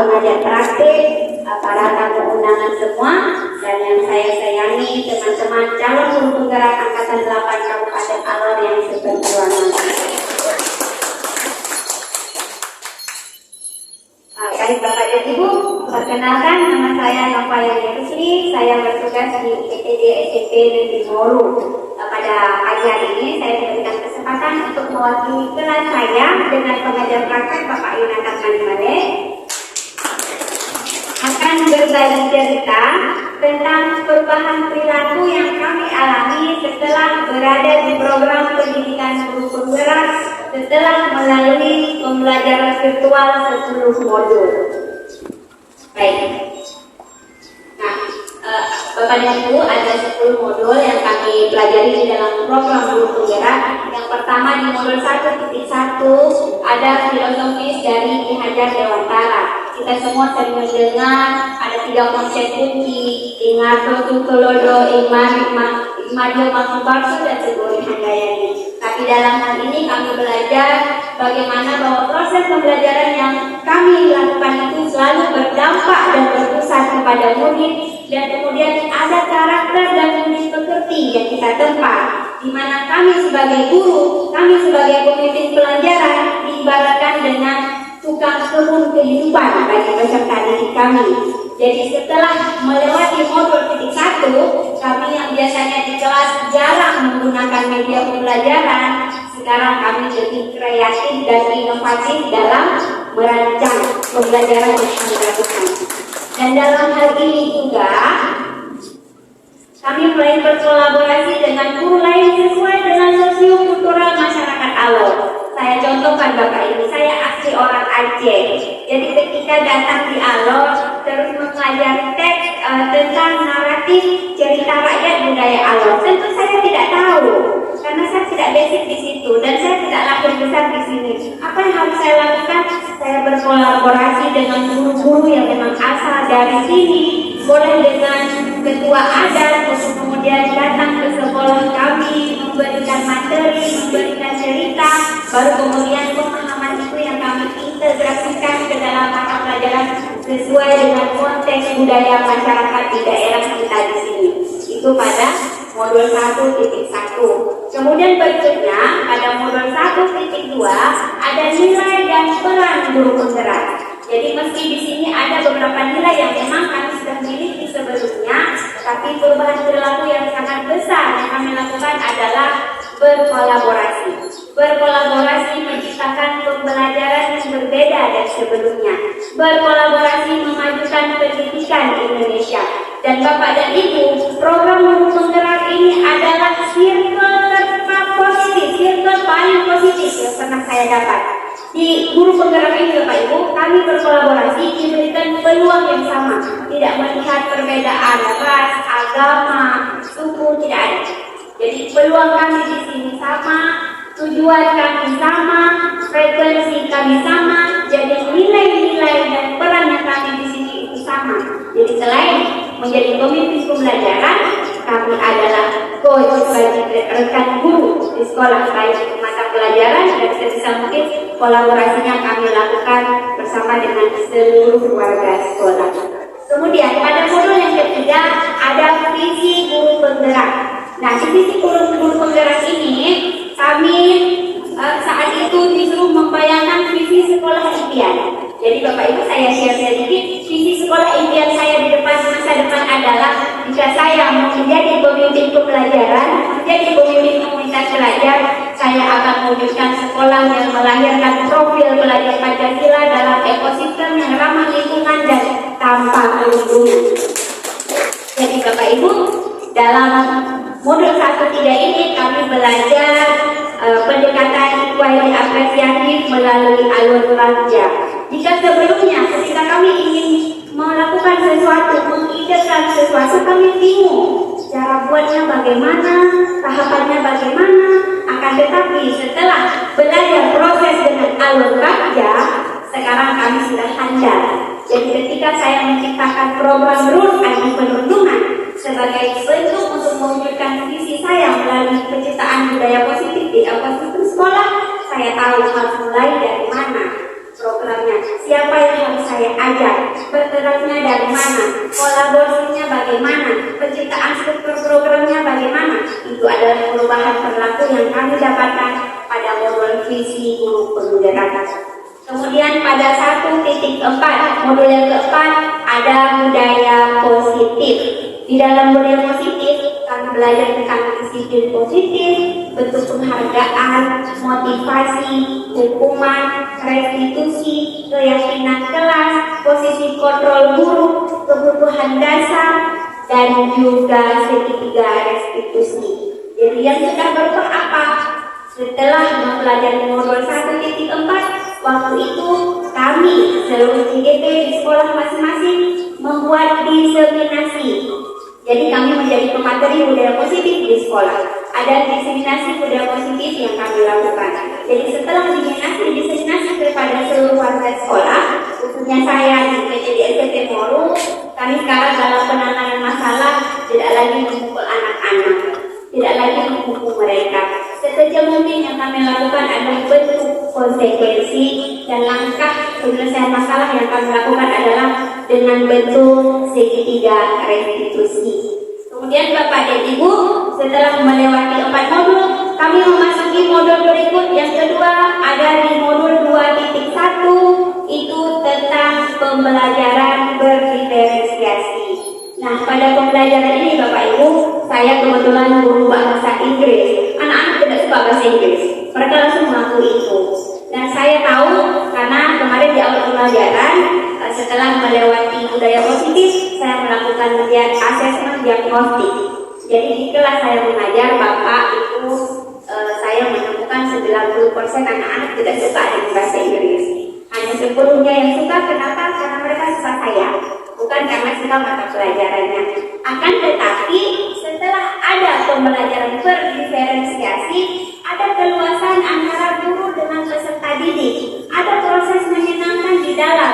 pengajar praktik, para tamu undangan semua, dan yang saya sayangi teman-teman calon guru penggerak Angkatan 8 Kabupaten Alor yang seperjuangan. Baik Bapak dan Ibu, perkenalkan nama saya Novaya Rusli, saya bertugas di PTD SMP Negeri Moru. Pada pagi hari ini saya diberikan kesempatan untuk mewakili kelas saya dengan pengajar praktek Bapak Yunatan Manimale akan berbagi cerita tentang perubahan perilaku yang kami alami setelah berada di program pendidikan guru penggerak setelah melalui pembelajaran virtual 10 modul. Baik. Nah, Bapak dan Ibu, ada 10 modul yang kami pelajari di dalam program guru penggerak. Yang pertama di modul 1.1 ada filosofis dari Ki Hajar Dewantara. Kita semua sering mendengar ada 3 konsep kunci: ingat, tulodo, imadio, maksudbarso, dan segori handayani. Tapi dalam hal ini kami belajar bagaimana bahwa proses pembelajaran yang kami lakukan itu selalu berdampak dan berpusat kepada murid, dan kemudian ada karakter dan unit pekerti yang kita tempat, di mana kami sebagai guru, kami sebagai pemimpin pelajaran diibaratkan dengan tukang kebun kehidupan bagi peserta didik kami. Jadi setelah melewati modul titik 1, kami yang biasanya di kelas jarang menggunakan media pembelajaran, sekarang kami lebih kreatif dan inovatif dalam merancang pembelajaran yang kami lakukan. Dan dalam hal ini juga kami mulai berkolaborasi dengan guru lain sesuai dengan sosiokultural masyarakat Alor. Saya contohkan Bapak ini, saya asli orang Aceh. Jadi ketika datang di Alor terus mempelajari teks tentang naratif cerita rakyat budaya Alor, tentu saya tidak tahu karena saya tidak basic di situ dan saya tidak lahir besar di sini. Apa yang harus saya lakukan? Saya berkolaborasi dengan guru-guru yang memang asal dari sini, boleh dengan ketua adat untuk kemudian datang ke sekolah kami, memberikan materi, memberikan cerita, baru kemudian pemahaman itu yang kami integrasikan ke dalam mata pelajaran sesuai dengan konteks budaya masyarakat di daerah kita di sini. Itu pada modul 1.1. Kemudian berikutnya pada modul 1.2 ada nilai dan peran guru penggerak. Jadi meski di sini ada beberapa nilai yang memang kami sudah miliki sebelumnya, tapi perubahan perilaku yang sangat besar yang kami lakukan adalah berkolaborasi. Berkolaborasi menciptakan pembelajaran yang berbeda dari sebelumnya. Berkolaborasi memajukan pendidikan Indonesia. Dan Bapak dan Ibu, program guru penggerak ini adalah circle terpositif, circle paling positif yang pernah saya dapat. Di guru penggerak ini Bapak Ibu, kami berkolaborasi diberikan peluang yang sama, tidak melihat perbedaan ras, agama, suku, tidak ada. Jadi peluang kami di sini sama, tujuan kami sama, frekuensi kami sama, jadi nilai-nilai dan peran yang kami di sini itu sama. Jadi selain menjadi pemimpin pembelajaran, kami adalah coach bagi rekan guru di sekolah, baik mata pelajaran dan sebisa mungkin kolaborasinya kami lakukan bersama dengan seluruh warga sekolah. Kemudian pada modul yang ketiga ada visi guru penggerak. Nah, di visi guru penggerak ini kami saat itu disuruh membayangkan visi sekolah impian. Jadi Bapak Ibu, saya share sedikit visi sekolah impian saya di depan masa depan adalah jika saya mau menjadi pemimpin pembelajaran, menjadi pemimpin komunitas belajar, saya akan mewujudkan sekolah yang melahirkan profil pelajar Pancasila dalam ekosistem yang ramah lingkungan dan tanpa guru. Jadi Bapak Ibu, dalam modul 1.3 ini kami belajar pendekatan equality apresiatif melalui alur belanja. Jika sebelumnya ketika kami ingin melakukan sesuatu, mengidekan sesuatu, kami bingung cara buatnya bagaimana, tahapannya bagaimana. Akan tetapi setelah belajar proses dengan alur belanja, sekarang kami sudah handal. Jadi ketika saya menciptakan program rules dan penuntungan sebagai bentuk untuk mewujudkan visi saya melalui penciptaan budaya positif di ekosistem sekolah, saya tahu harus mulai dari mana. programnya, siapa yang harus saya ajak, bergeraknya dari mana, kolaborasinya bagaimana, penciptaan struktur programnya bagaimana. Itu adalah perubahan perilaku yang kami dapatkan pada modul visi guru penggerak. Kemudian pada 1.4 modul yang keempat ada budaya positif. Di dalam budaya positif kami belajar tentang disiplin positif, bentuk penghargaan, motivasi, hukuman, restitusi, keyakinan kelas, posisi kontrol guru, kebutuhan dasar, dan juga segitiga restitusi. Jadi yang sudah berubah apa? Setelah mempelajari modul 1.4, waktu itu kami seluruh CGP di sekolah masing-masing membuat diseminasi. Jadi kami menjadi pemateri budaya positif di sekolah. Ada diseminasi budaya positif yang kami lakukan. Jadi setelah diseminasi kepada seluruh warga sekolah, khususnya saya di PTD SMP Moru, kami sekarang dalam penanganan masalah tidak lagi memukul anak-anak, tidak lagi menghukum mereka. Sesejauh mungkin yang kami lakukan adalah bentuk konsekuensi dan langkah penyelesaian masalah yang kami lakukan adalah dengan bentuk segitiga restitusi. Kemudian Bapak dan Ibu, setelah melewati 4 modul, kami memasuki modul berikut yang kedua, ada di modul 2.1, itu tentang pembelajaran berdiferensiasi. Nah, pada pembelajaran ini Bapak Ibu, saya kebetulan guru bahasa Inggris. Anak-anak tidak suka bahasa Inggris, mereka langsung mengaku itu. Dan saya tahu karena kemarin di awal pembelajaran, setelah melewati budaya positif, saya melakukan asesmen diagnostik. Jadi di kelas saya mengajar, Bapak itu saya menemukan 90% anak-anak tidak suka dengan bahasa Inggris. Hanya 10-nya yang suka. Kenapa? Karena mereka suka saya, bukan karena suka mata pelajarannya. Akan tetapi setelah ada pembelajaran berdiferensiasi, ada keluasan antara guru dengan peserta didik, ada proses menyenangkan di dalam,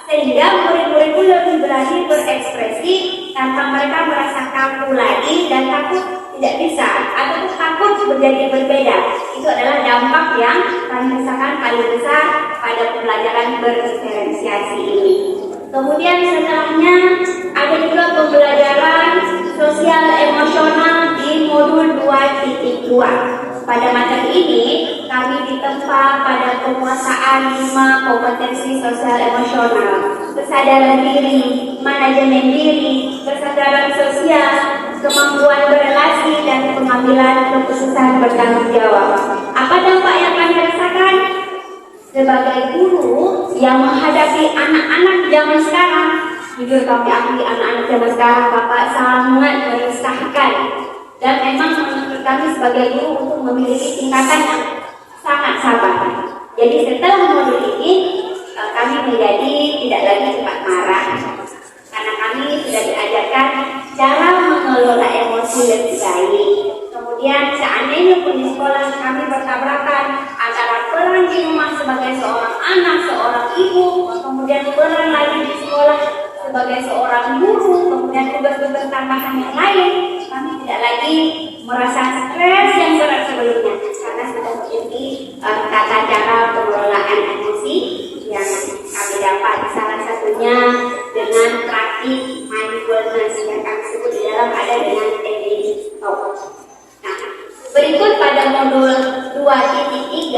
sehingga murid-murid itu lebih berani berekspresi tanpa mereka merasa kaku lagi dan takut tidak bisa atau takut menjadi berbeda. Itu adalah dampak yang kami rasakan paling besar pada pembelajaran berdiferensiasi ini. Kemudian setelahnya ada juga pembelajaran sosial emosional di modul 2.2. Pada materi ini kami ditempa pada penguasaan 5 kompetensi sosial emosional, kesadaran diri, manajemen diri, kesadaran sosial, kemampuan berelasi, dan pengambilan keputusan bertanggung jawab. Apa dampak yang kami rasakan? Sebagai guru yang menghadapi anak-anak zaman sekarang, jujur kami akui anak-anak zaman sekarang Bapak sangat meresahkan. Dan memang menurut kami sebagai guru untuk memiliki tingkatan yang sangat sabar. Jadi setelah modul ini kami menjadi tidak lagi cepat marah, karena kami sudah diajarkan cara mengelola emosi lebih baik. Kemudian seandainya pun di sekolah kami bertabrakan antara peran di rumah sebagai seorang anak, seorang ibu, kemudian peran lagi di sekolah sebagai seorang guru, kemudian tugas-tugas tambahan yang lain, kami tidak lagi merasa stres yang berat sebelumnya karena sudah memiliki tata cara pengelolaan emosi yang kami dapat, salah satunya dengan praktik mindfulness yang kami sebut di dalam ada dengan teknik stop. Nah, berikut pada modul 2.3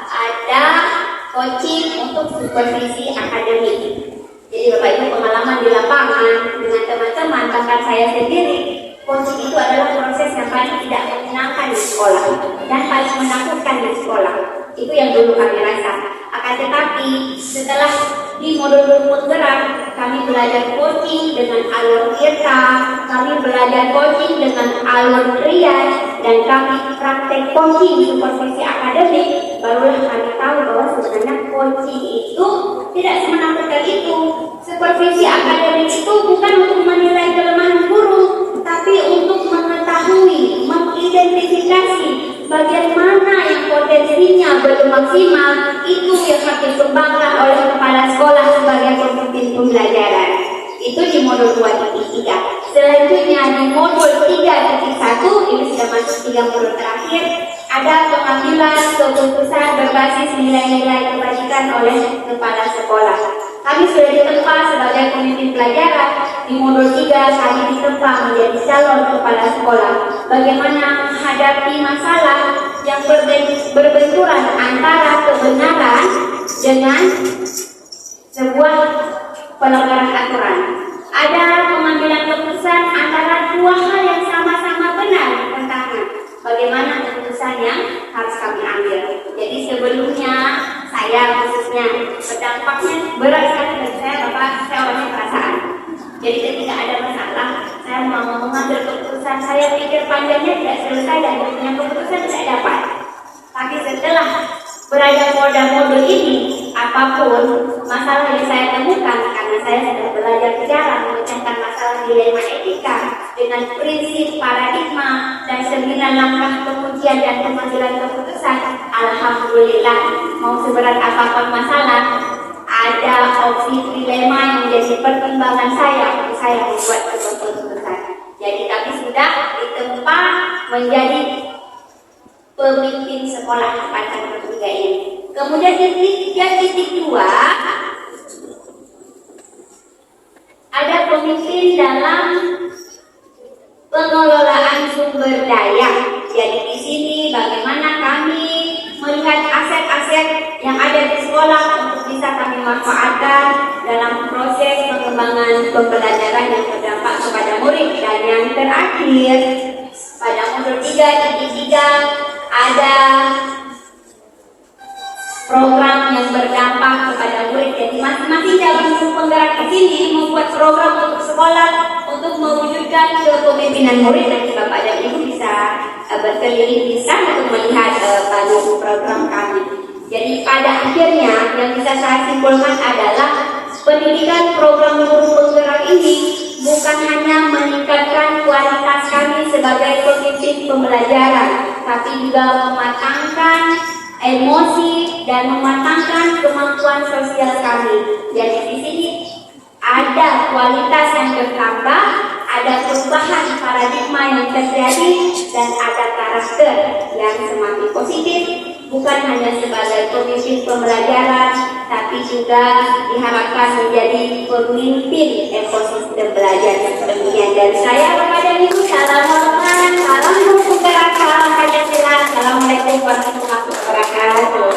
ada coaching untuk supervisi akademik. Jadi Bapak Ibu pengalaman di lapangan dengan teman-teman, bahkan saya sendiri, coaching itu adalah proses yang paling tidak menyenangkan di sekolah dan paling menakutkan di sekolah. Itu yang dulu kami rasa. Akan tetapi setelah di modul penggerak, kami belajar coaching dengan alur Tirta, kami belajar coaching dengan alur Riyad, dan kami praktek coaching supervisi akademik. Barulah kami tahu bahwa sebenarnya coaching itu tidak semenakutkan itu. Supervisi akademik itu bukan untuk menilai kelemahan guru, tapi untuk mengetahui, mengidentifikasi bagian mana yang potensinya belum maksimal. Itu yang harus dikembangkan oleh kepala sekolah sebagai pemimpin pembelajaran. Itu di modul 2.3. Selanjutnya di modul 3.1, ini sudah masuk 3 modul terakhir, ada pengambilan keputusan berbasis nilai-nilai kebajikan oleh kepala sekolah. Kami sudah ditempa sebagai pemimpin pelajaran. Di modul 3 kami ditempa menjadi calon kepala sekolah. Bagaimana menghadapi masalah yang berbenturan antara kebenaran dengan sebuah pelanggaran aturan. Ada pengambilan keputusan antara dua hal yang sama-sama benar bertentangan. Bagaimana keputusan yang harus kami ambil? Jadi sebelumnya saya khususnya berdampaknya berat sekali bagi saya, Bapak. Saya orangnya perasaan. Jadi ketika ada masalah, saya mau mengambil keputusan. Saya pikir panjangnya tidak selesai dan punya keputusan tidak dapat. Tapi setelah berada pada modul ini, apapun masalah yang saya temukan, karena saya sudah belajar sejarah memecahkan masalah dilema etika dengan prinsip paradigma dan 9 langkah pengujian dan pengambilan keputusan. Alhamdulillah, mau seberat apapun masalah, ada opsi dilema yang menjadi pertimbangan saya untuk saya membuat keputusan. Jadi kami sudah ditempa menjadi pemimpin sekolah angkatan ketiga ini. Kemudian titik 2 ada pemimpin dalam pengelolaan sumber daya. Jadi di sini bagaimana kami melihat aset-aset yang ada di sekolah untuk bisa kami manfaatkan dalam proses pengembangan pembelajaran yang berdampak kepada murid. Dan yang terakhir pada modul 3 titik 3 ada program yang berdampak kepada murid. Jadi masing-masing dalam penggerak di sini membuat program untuk sekolah untuk mewujudkan kepemimpinan murid. Nanti Bapak dan Ibu bisa berkeliling di sana untuk melihat banyak program kami. Jadi pada akhirnya yang bisa saya simpulkan adalah pendidikan program guru penggerak ini bukan hanya meningkatkan kualitas kami sebagai pemimpin pembelajaran, tapi juga mematangkan emosi dan mematangkan kemampuan sosial kami. Jadi di sini ada kualitas yang bertambah, ada perubahan paradigma yang terjadi, dan ada karakter yang semakin positif, bukan hanya sebagai pemimpin pembelajaran, tapi juga diharapkan menjadi pemimpin ekosistem belajar. Demikian dari saya, Bapak dan Ibu. Salam hormat, salam penggerak, salam Pancasila. Assalamualaikum warahmatullahi wabarakatuh.